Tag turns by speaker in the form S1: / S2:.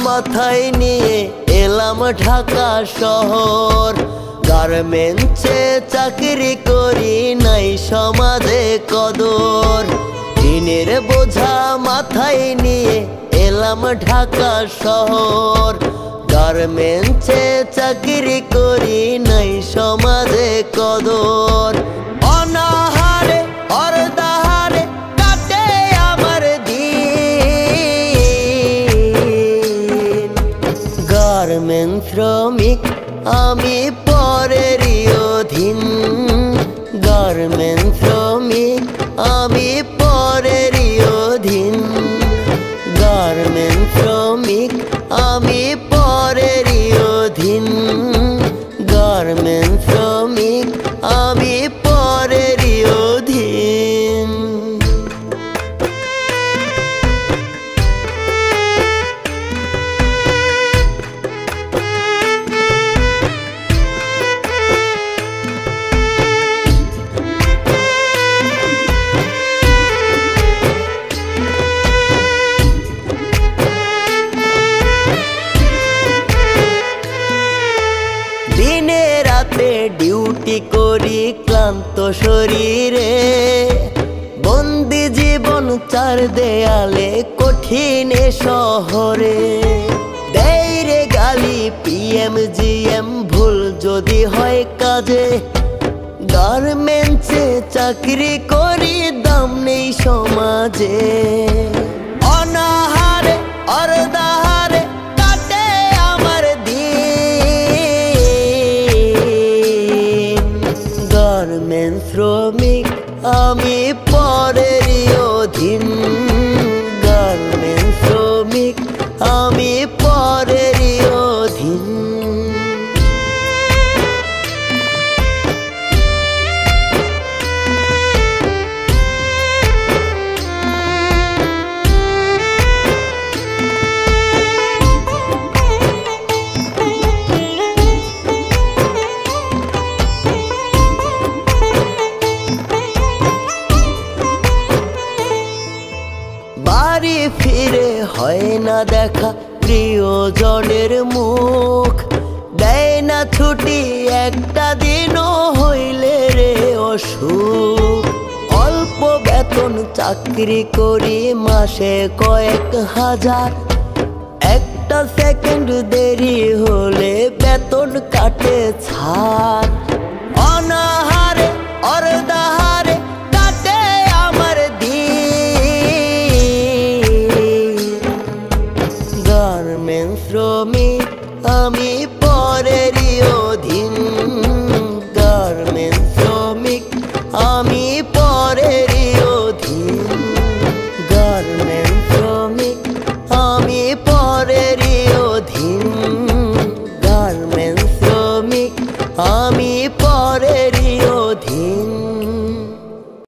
S1: মাথায় নিয়ে এলাম ঢাকা শহর। গার্মেন্টসে চাকরি করি, নাই সমাজে কদর। দিনের বোঝা মাথায় নিয়ে এলাম ঢাকা শহর। গার্মেন্টসে চাকরি করি, নাই সমাজে কদর। অনাহারে অর্ধাহারে কাটে আমার দিন। গার্মেন্টস শ্রমিক আমি পরেরই অধীন। গার্মেন্টস শ্রমিক আমি পরেরই অধীন। গার্মেন্টস শ্রমিক আমি পরেরই অধীন। গার্মেন্টস শ্রমিক আমি পরেরই অধীন। দিনে রাতে ডিউটি করি ক্লান্ত শরীরে। বন্দি জীবন চার দেয়ালে কঠিন এ শহরে। দেয় রে গালি পিএম জিএম ভুল যদি হয় কাজে। গার্মেন্টসে চাকরি করি দাম নেই সমাজে। অনাহারে অর্ধাহারে কাটে আমার দিন। গার্মেন্টস শ্রমিক আমি পরেরই অধীন। গার্মেন্টস শ্রমিক আমি পরেরই অধীন। বাড়ি ফিরে হয় না দেখা প্রিয়জনের মুখ। দেয় না ছুটি একটা দিনও হইলে রে অসুখ। অল্প বেতন চাকরি করি মাসে কয়েক হাজার। একটা সেকেন্ড দেরি হলে বেতন কাটে ছাড়। অনাহারে অর্ধাহারে কাটে আমার দিন। গার্মেন্টস শ্রমিক আমি